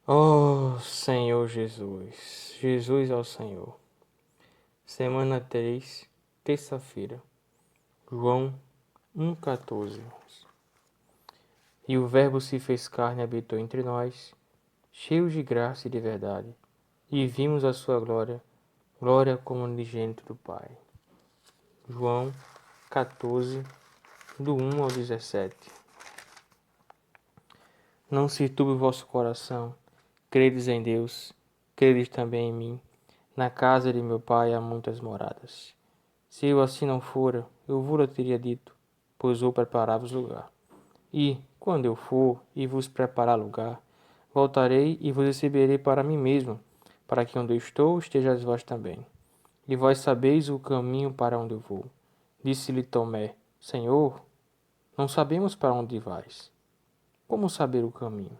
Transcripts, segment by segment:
Oh, Senhor Jesus, Jesus é o Senhor. Semana 3, terça-feira, João 1,14. E o Verbo se fez carne e habitou entre nós, cheio de graça e de verdade, e vimos a sua glória, glória como unigênito do Pai. João 14, do 1 ao 17. Não se turbe o vosso coração, credes em Deus, credes também em mim. Na casa de meu pai há muitas moradas. Se eu assim não fora, eu vou-lhe teria dito, pois vou preparar-vos lugar. E, quando eu for e vos preparar lugar, voltarei e vos receberei para mim mesmo, para que onde eu estou estejais vós também. E vós sabeis o caminho para onde eu vou. Disse-lhe Tomé, Senhor, não sabemos para onde vais. Como saber o caminho?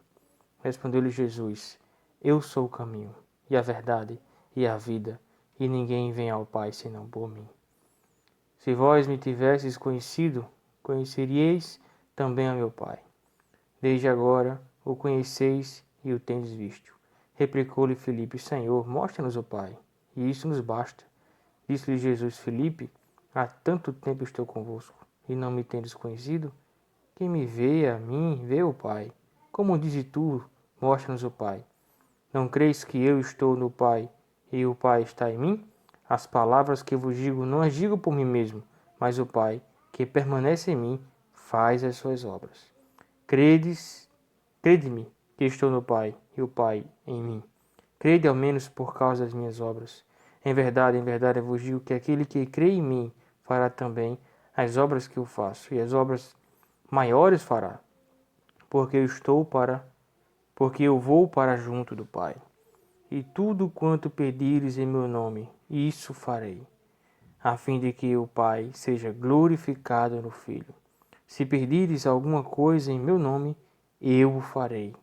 Respondeu-lhe Jesus, eu sou o caminho, e a verdade, e a vida, e ninguém vem ao Pai senão por mim. Se vós me tivesseis conhecido, conheceríeis também a meu Pai. Desde agora o conheceis e o tendes visto. Replicou-lhe Filipe, Senhor, mostra-nos o Pai, e isso nos basta. Disse-lhe Jesus, Filipe, há tanto tempo estou convosco, e não me tendes conhecido? Quem me vê a mim, vê o Pai. Como dizes tu, mostra-nos o Pai. Não creis que eu estou no Pai e o Pai está em mim? As palavras que vos digo não as digo por mim mesmo, mas o Pai, que permanece em mim, faz as suas obras. Crede-me que estou no Pai e o Pai em mim. Crede ao menos por causa das minhas obras. Em verdade, eu vos digo que aquele que crê em mim fará também as obras que eu faço, e as obras maiores fará, porque eu vou para junto do Pai. E tudo quanto pedires em meu nome, isso farei, a fim de que o Pai seja glorificado no Filho. Se pedires alguma coisa em meu nome, eu o farei.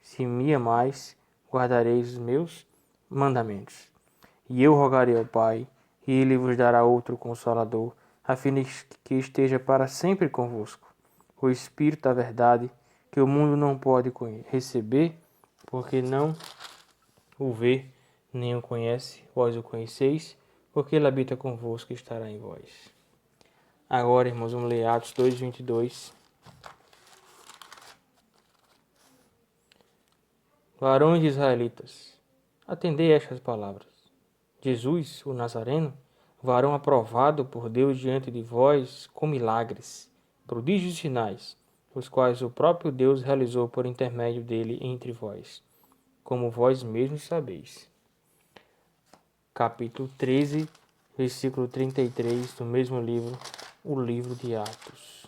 Se me amais, guardareis os meus mandamentos. E eu rogarei ao Pai, e ele vos dará outro Consolador, a fim de que esteja para sempre convosco. O Espírito da verdade, que o mundo não pode receber, porque não o vê, nem o conhece, vós o conheceis, porque ele habita convosco e estará em vós. Agora, irmãos, vamos ler Atos 2:22. Varões israelitas, atendei estas palavras. Jesus, o Nazareno, varão aprovado por Deus diante de vós com milagres, prodígios e sinais, os quais o próprio Deus realizou por intermédio dele entre vós, como vós mesmos sabeis. Capítulo 13, versículo 33 do mesmo livro, o livro de Atos.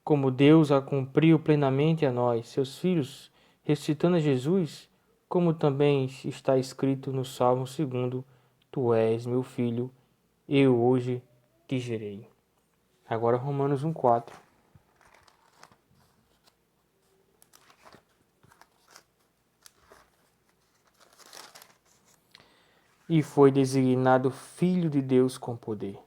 Como Deus a cumpriu plenamente a nós, seus filhos, ressuscitando a Jesus, como também está escrito no Salmo 2, Tu és meu filho, eu hoje te gerei. Agora Romanos 1,4. E foi designado Filho de Deus com poder,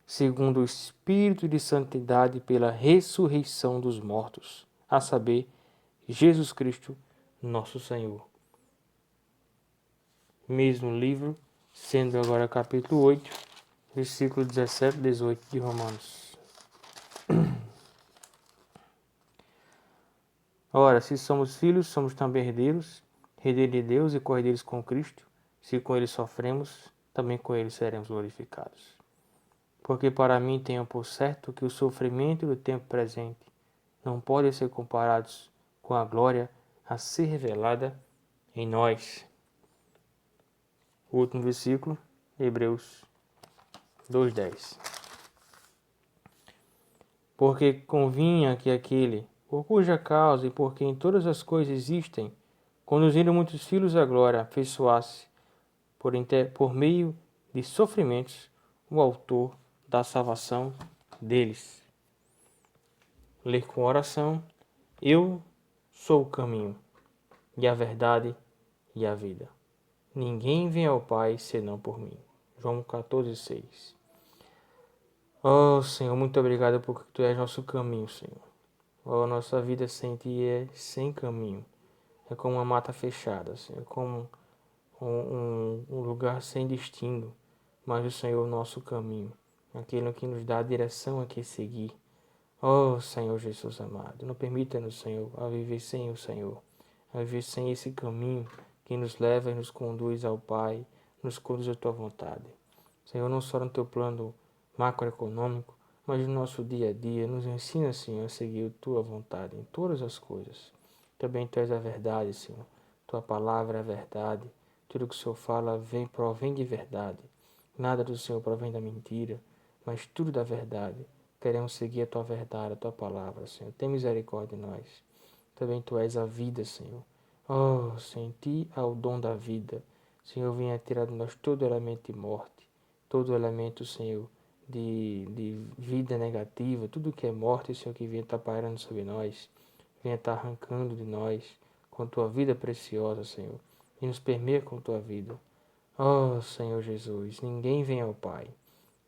segundo o Espírito de Santidade pela ressurreição dos mortos, a saber, Jesus Cristo, nosso Senhor. Mesmo livro, sendo agora capítulo 8, versículo 17 e 18 de Romanos. Ora, se somos filhos, somos também herdeiros, herdeiros de Deus e co-herdeiros com Cristo. Se com ele sofremos, também com ele seremos glorificados. Porque para mim tenho por certo que o sofrimento do tempo presente não pode ser comparados com a glória a ser revelada em nós. O último versículo, Hebreus 2:10. Porque convinha que aquele, por cuja causa e por quem todas as coisas existem, conduzindo muitos filhos à glória, afeiçoasse, por meio de sofrimentos, o autor da salvação deles. Ler com oração, eu sou o caminho, e a verdade e a vida. Ninguém vem ao Pai senão por mim. João 14:6. Oh, Senhor, muito obrigado porque Tu és nosso caminho, Senhor. a nossa vida sem Ti é sem caminho. É como uma mata fechada, Senhor. É como um lugar sem destino. Mas o Senhor é o nosso caminho. Aquele que nos dá a direção a que seguir. Oh, Senhor Jesus amado, não permita-nos, Senhor, a viver sem o Senhor. A viver sem esse caminho que nos leva e nos conduz ao Pai, nos conduz à Tua vontade. Senhor, não só no Teu plano macroeconômico, mas no nosso dia a dia, nos ensina, Senhor, a seguir a Tua vontade em todas as coisas. Também Tu és a verdade, Senhor. Tua palavra é a verdade. Tudo que o Senhor fala provém de verdade. Nada do Senhor provém da mentira, mas tudo da verdade. Queremos seguir a Tua verdade, a Tua palavra, Senhor. Tem misericórdia de nós. Também Tu és a vida, Senhor. Oh, Senhor, em Ti há o dom da vida. Senhor, venha tirar de nós todo elemento de morte, todo elemento, Senhor, de vida negativa, tudo que é morte, Senhor, que venha estar pairando sobre nós, venha estar arrancando de nós com Tua vida preciosa, Senhor, e nos permeia com Tua vida. Oh, Senhor Jesus, ninguém vem ao Pai,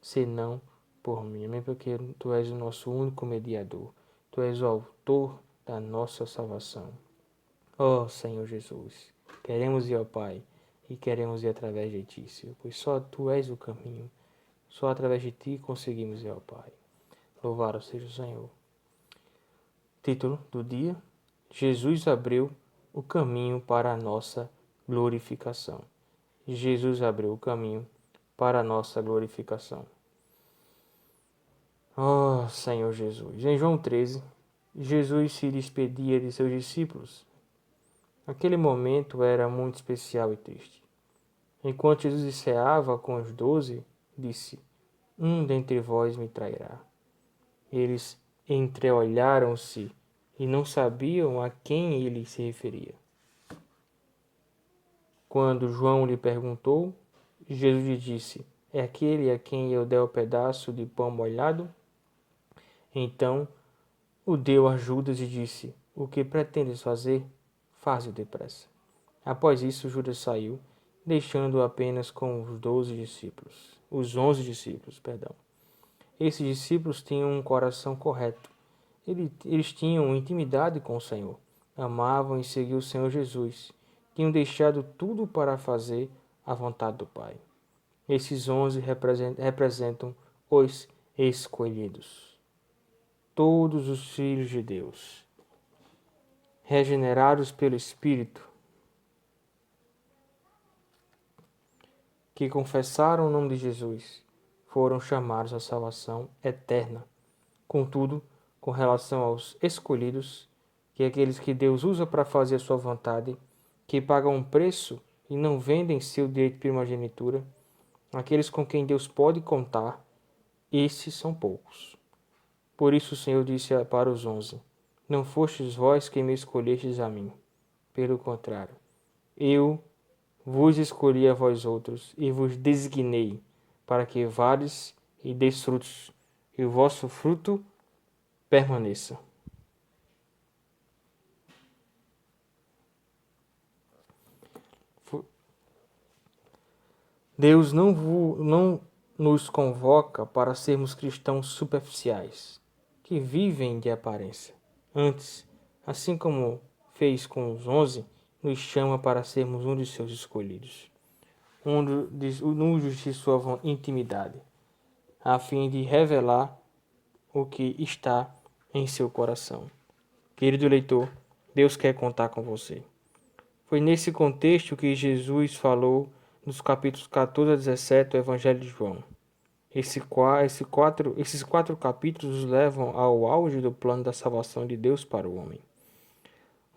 senão por mim, amém, porque Tu és o nosso único mediador, Tu és o autor da nossa salvação. Oh, Senhor Jesus, queremos ir ao Pai e queremos ir através de Ti, Senhor, pois só Tu és o caminho, só através de Ti conseguimos ir ao Pai. Louvado seja o Senhor. Título do dia: Jesus abriu o caminho para a nossa glorificação. Jesus abriu o caminho para a nossa glorificação. Oh, Senhor Jesus. Em João 13, Jesus se despedia de seus discípulos. Aquele momento era muito especial e triste. Enquanto Jesus enceava com os 12, disse: Um dentre vós me trairá. Eles entreolharam-se e não sabiam a quem ele se referia. Quando João lhe perguntou, Jesus lhe disse: É aquele a quem eu der o pedaço de pão molhado? Então o deu a Judas e disse: O que pretendes fazer? Faze-o depressa. Após isso, Judas saiu, deixando-o apenas com os 12 discípulos. Os 11 discípulos, perdão. Esses discípulos tinham um coração correto. Eles tinham intimidade com o Senhor. Amavam e seguiam o Senhor Jesus. Tinham deixado tudo para fazer a vontade do Pai. Esses 11 representam os escolhidos. Todos os filhos de Deus, regenerados pelo Espírito, que confessaram o nome de Jesus, foram chamados à salvação eterna. Contudo, com relação aos escolhidos, que é aqueles que Deus usa para fazer a sua vontade, que pagam um preço e não vendem seu direito de primogenitura, aqueles com quem Deus pode contar, esses são poucos. Por isso o Senhor disse para os 11: Não fostes vós quem me escolhestes a mim. Pelo contrário, eu vos escolhi a vós outros e vos designei para que vades e deis frutos, e o vosso fruto permaneça. Deus não nos convoca para sermos cristãos superficiais, que vivem de aparência. Antes, assim como fez com os 11, nos chama para sermos um de seus escolhidos, um de sua intimidade, a fim de revelar o que está em seu coração. Querido leitor, Deus quer contar com você. Foi nesse contexto que Jesus falou nos capítulos 14 a 17 do Evangelho de João. Esses quatro capítulos nos levam ao auge do plano da salvação de Deus para o homem.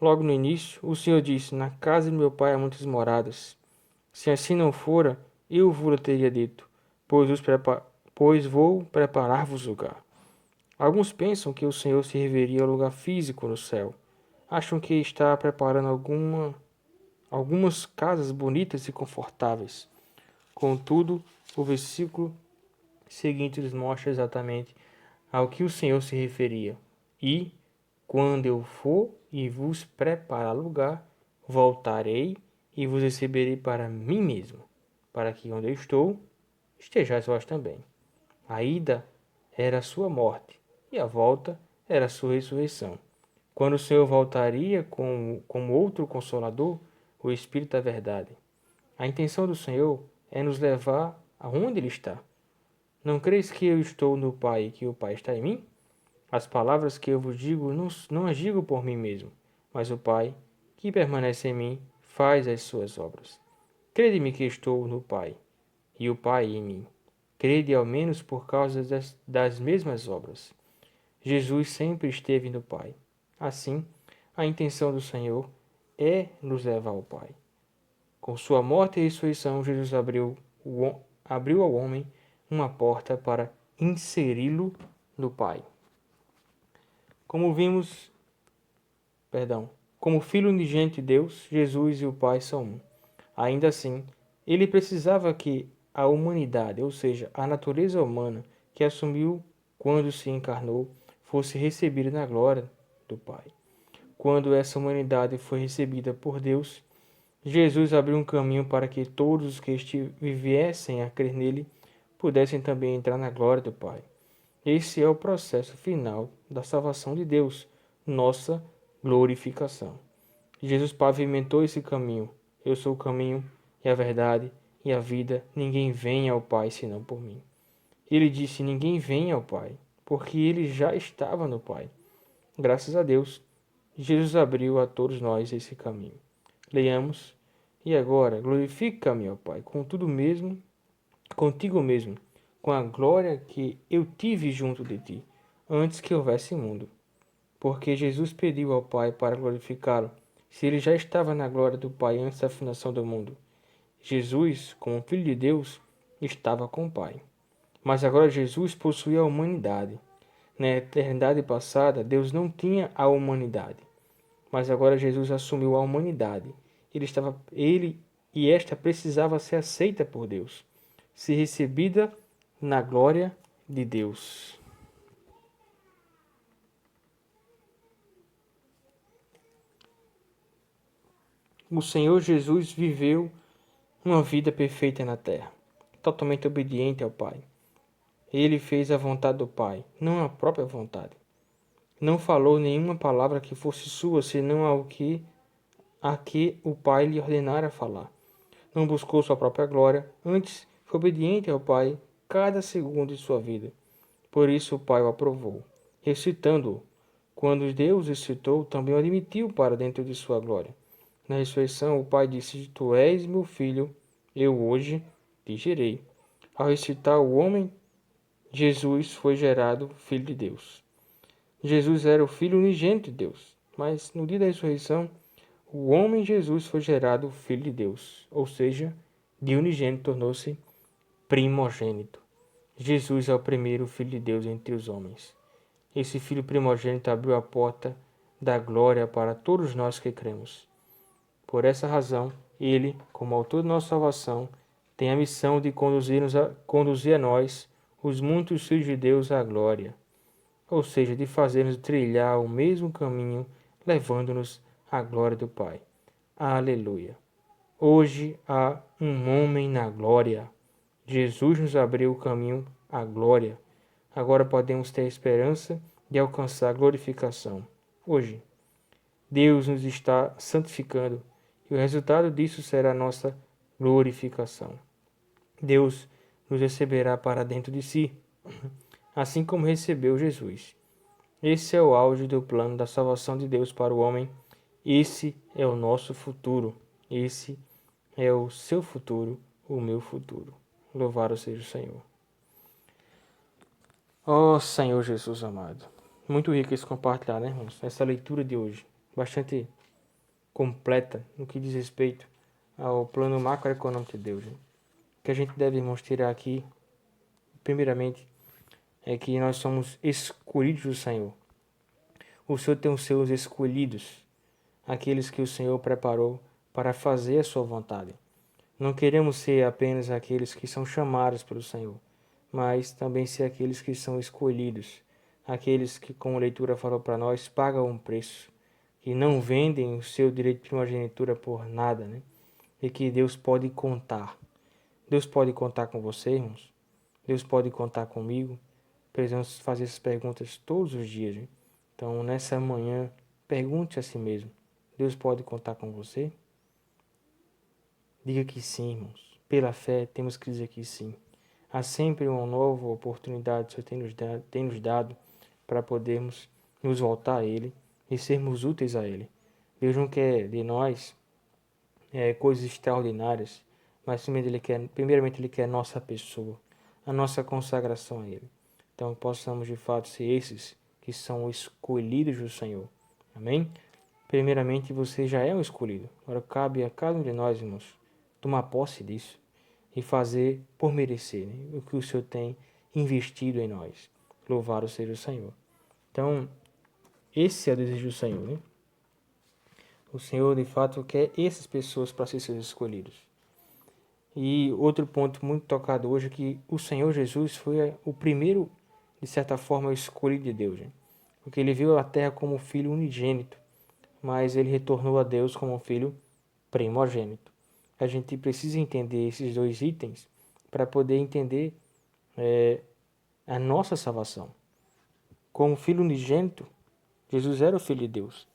Logo no início, o Senhor disse: Na casa de meu pai há muitas moradas. Se assim não fora, eu vos teria dito, pois vou preparar-vos lugar. Alguns pensam que o Senhor se referia ao lugar físico no céu. Acham que está preparando algumas casas bonitas e confortáveis. Contudo, o versículo seguinte nos mostra exatamente ao que o Senhor se referia. E, quando eu for e vos preparar lugar, voltarei e vos receberei para mim mesmo, para que onde eu estou, estejais vós também. A ida era a sua morte, e a volta era a sua ressurreição. quando o Senhor voltaria como outro Consolador, o Espírito da Verdade. A intenção do Senhor é nos levar aonde Ele está. Não creis que eu estou no Pai e que o Pai está em mim? As palavras que eu vos digo não as digo por mim mesmo, mas o Pai, que permanece em mim, faz as suas obras. Crede-me que estou no Pai, e o Pai em mim. Crede ao menos por causa das mesmas obras. Jesus sempre esteve no Pai. Assim, a intenção do Senhor é nos levar ao Pai. Com sua morte e ressurreição, Jesus abriu ao homem uma porta para inseri-lo no Pai. Como vimos, como Filho unigênito de Deus, Jesus e o Pai são um. Ainda assim, ele precisava que a humanidade, ou seja, a natureza humana que assumiu quando se encarnou, fosse recebida na glória do Pai. Quando essa humanidade foi recebida por Deus, Jesus abriu um caminho para que todos os que viessem a crer nele pudessem também entrar na glória do Pai. Esse é o processo final da salvação de Deus, nossa glorificação. Jesus pavimentou esse caminho. Eu sou o caminho e a verdade e a vida. Ninguém vem ao Pai senão por mim. Ele disse: ninguém vem ao Pai, porque ele já estava no Pai. Graças a Deus, Jesus abriu a todos nós esse caminho. Leiamos: e agora glorifica-me, ó Pai, contigo mesmo, com a glória que eu tive junto de ti, antes que houvesse mundo. Porque Jesus pediu ao Pai para glorificá-lo, se ele já estava na glória do Pai antes da fundação do mundo. Jesus, como Filho de Deus, estava com o Pai. Mas agora Jesus possuía a humanidade. Na eternidade passada, Deus não tinha a humanidade. Mas agora Jesus assumiu a humanidade. Ele e esta precisava ser aceita por Deus, ser recebida na glória de Deus. O Senhor Jesus viveu uma vida perfeita na terra, totalmente obediente ao Pai. Ele fez a vontade do Pai, não a própria vontade. Não falou nenhuma palavra que fosse sua, senão a que o Pai lhe ordenara falar. Não buscou sua própria glória, antes foi obediente ao Pai cada segundo de sua vida. Por isso o Pai o aprovou, ressuscitando-o. Quando Deus ressuscitou, também o admitiu para dentro de sua glória. Na ressurreição, o Pai disse: Tu és meu filho, eu hoje te gerei. Ao ressuscitar o homem, Jesus foi gerado filho de Deus. Jesus era o filho unigênito de Deus, mas no dia da ressurreição, o homem Jesus foi gerado filho de Deus, ou seja, de unigênito tornou-se primogênito. Jesus é o primeiro filho de Deus entre os homens. Esse filho primogênito abriu a porta da glória para todos nós que cremos. Por essa razão, ele, como autor de nossa salvação, tem a missão de conduzir a nós, os muitos filhos de Deus, à glória, ou seja, de fazer-nos trilhar o mesmo caminho, levando-nos à glória do Pai. Aleluia! Hoje há um homem na glória. Jesus nos abriu o caminho à glória. Agora podemos ter a esperança de alcançar a glorificação. Hoje, Deus nos está santificando e o resultado disso será a nossa glorificação. Deus nos receberá para dentro de si, assim como recebeu Jesus. Esse é o auge do plano da salvação de Deus para o homem. Esse é o nosso futuro. Esse é o seu futuro, o meu futuro. Louvado seja o Senhor. Ó Senhor Jesus amado. Muito rico esse compartilhar, né, irmãos? Essa leitura de hoje. Bastante completa no que diz respeito ao plano macroeconômico de Deus. Né? O que a gente deve, irmãos, tirar aqui, primeiramente, é que nós somos escolhidos do Senhor. O Senhor tem os seus escolhidos, aqueles que o Senhor preparou para fazer a sua vontade. Não queremos ser apenas aqueles que são chamados pelo Senhor, mas também ser aqueles que são escolhidos, aqueles que, como a leitura falou para nós, pagam um preço, que não vendem o seu direito de primogenitura por nada, né? E que Deus pode contar. Deus pode contar com você, irmãos. Deus pode contar comigo. Precisamos fazer essas perguntas todos os dias. Né? Então, nessa manhã, Pergunte a si mesmo: Deus pode contar com você? Diga que sim, irmãos. Pela fé, temos que dizer que sim. Há sempre uma nova oportunidade que o Senhor tem nos dado para podermos nos voltar a Ele e sermos úteis a Ele. Deus não quer de nós coisas extraordinárias, mas primeiramente Ele quer a nossa pessoa, a nossa consagração a Ele. Então, possamos de fato ser esses que são escolhidos do Senhor. Amém? Primeiramente, você já é um escolhido. Agora cabe a cada um de nós, irmãos, tomar posse disso e fazer por merecer, né, o que o Senhor tem investido em nós. Louvado seja o Senhor. Então, esse é o desejo do Senhor, né? O Senhor, de fato, quer essas pessoas para ser seus escolhidos. E outro ponto muito tocado hoje é que o Senhor Jesus foi o primeiro, de certa forma, escolhido de Deus, né? Porque ele veio à terra como filho unigênito, mas ele retornou a Deus como um filho primogênito. A gente precisa entender esses dois itens para poder entender a nossa salvação. Como filho unigênito, Jesus era o Filho de Deus.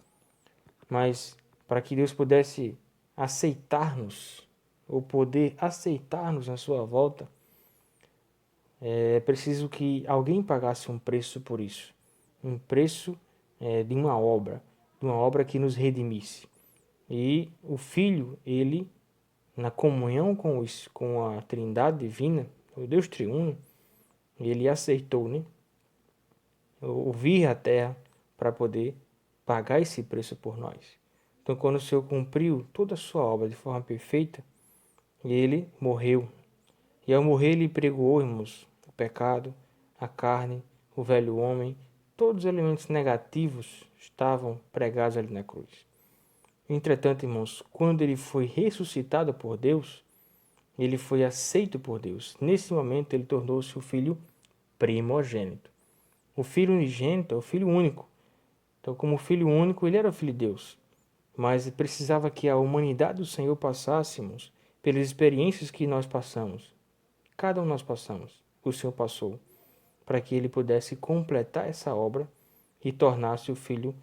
Mas para que Deus pudesse aceitar-nos, ou poder aceitar-nos na sua volta, é preciso que alguém pagasse um preço por isso. Um preço de uma obra que nos redimisse. E o Filho, ele, na comunhão com a Trindade Divina, o Deus Triuno, ele aceitou, né, vir à Terra para poder pagar esse preço por nós. Então, quando o Senhor cumpriu toda a sua obra de forma perfeita, ele morreu. E ao morrer, ele pregoou, irmãos, o pecado, a carne, o velho homem, todos os elementos negativos estavam pregados ali na cruz. Entretanto, irmãos, quando ele foi ressuscitado por Deus, ele foi aceito por Deus. Nesse momento, ele tornou-se o filho primogênito. O filho unigênito é o filho único. Então, como filho único, ele era o filho de Deus. Mas precisava que a humanidade do Senhor passássemos pelas experiências que nós passamos. Cada um nós passamos, o Senhor passou, para que ele pudesse completar essa obra e tornar-se o filho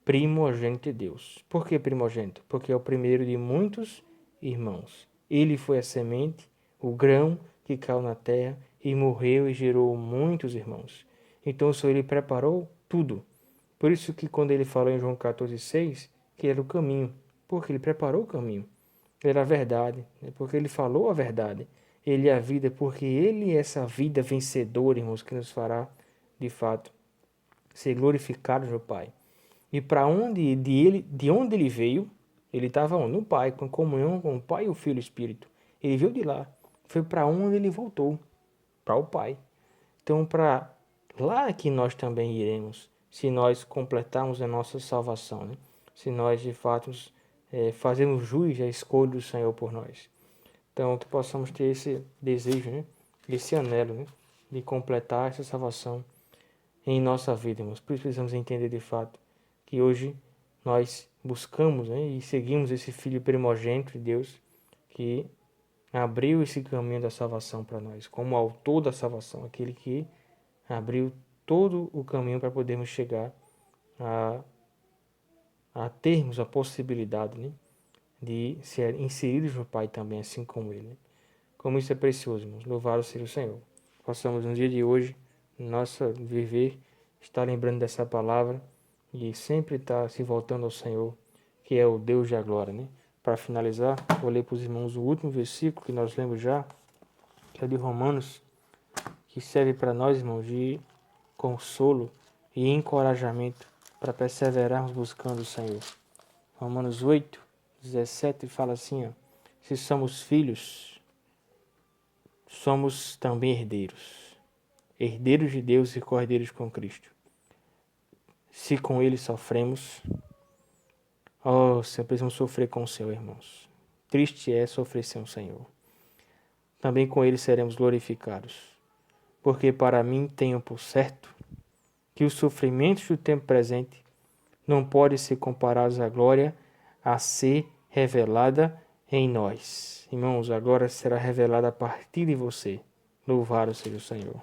primogênito de Deus. Por que primogênito? Porque é o primeiro de muitos irmãos. Ele foi a semente, o grão que caiu na terra e morreu e gerou muitos irmãos. Então o Senhor ele preparou tudo. Por isso que quando ele falou em João 14,6, que era o caminho, porque ele preparou o caminho. Ele era a verdade, porque ele falou a verdade. Ele é a vida, porque ele é essa vida vencedora, irmãos, que nos fará, de fato, ser glorificados no Pai. E para onde de onde ele veio, ele estava no Pai, com comunhão com o Pai, o Filho e o Espírito. Ele veio de lá. Foi para onde ele voltou, para o Pai. Então, para lá que nós também iremos, se nós completarmos a nossa salvação, né? Se nós, de fato, fazemos jus à escolha do Senhor por nós. Então, que possamos ter esse desejo, né? Esse anelo, né? De completar essa salvação em nossa vida, irmãos. Por isso precisamos entender de fato que hoje nós buscamos, né? E seguimos esse Filho primogênito de Deus que abriu esse caminho da salvação para nós, como autor da salvação, aquele que abriu todo o caminho para podermos chegar a termos a possibilidade, né? De ser inseridos no Pai também, assim como Ele. Né? Como isso é precioso, irmãos. Louvado seja o Senhor. Possamos no dia de hoje, no nosso viver, estar lembrando dessa palavra e sempre estar se voltando ao Senhor, que é o Deus da glória, né? Para finalizar, vou ler para os irmãos o último versículo que nós lemos já, que é de Romanos, que serve para nós, irmãos, de consolo e encorajamento para perseverarmos buscando o Senhor. Romanos 8, 17 fala assim, ó, se somos filhos, somos também herdeiros, herdeiros de Deus e co-herdeiros com Cristo. Se com Ele sofremos, Senhor, precisamos sofrer com o Senhor, irmãos. Triste é sofrer sem o Senhor. Também com Ele seremos glorificados, porque para mim tenho por certo que os sofrimentos do tempo presente não podem ser comparados à glória a ser revelada em nós. Irmãos, a glória será revelada a partir de você. Louvado seja o Senhor.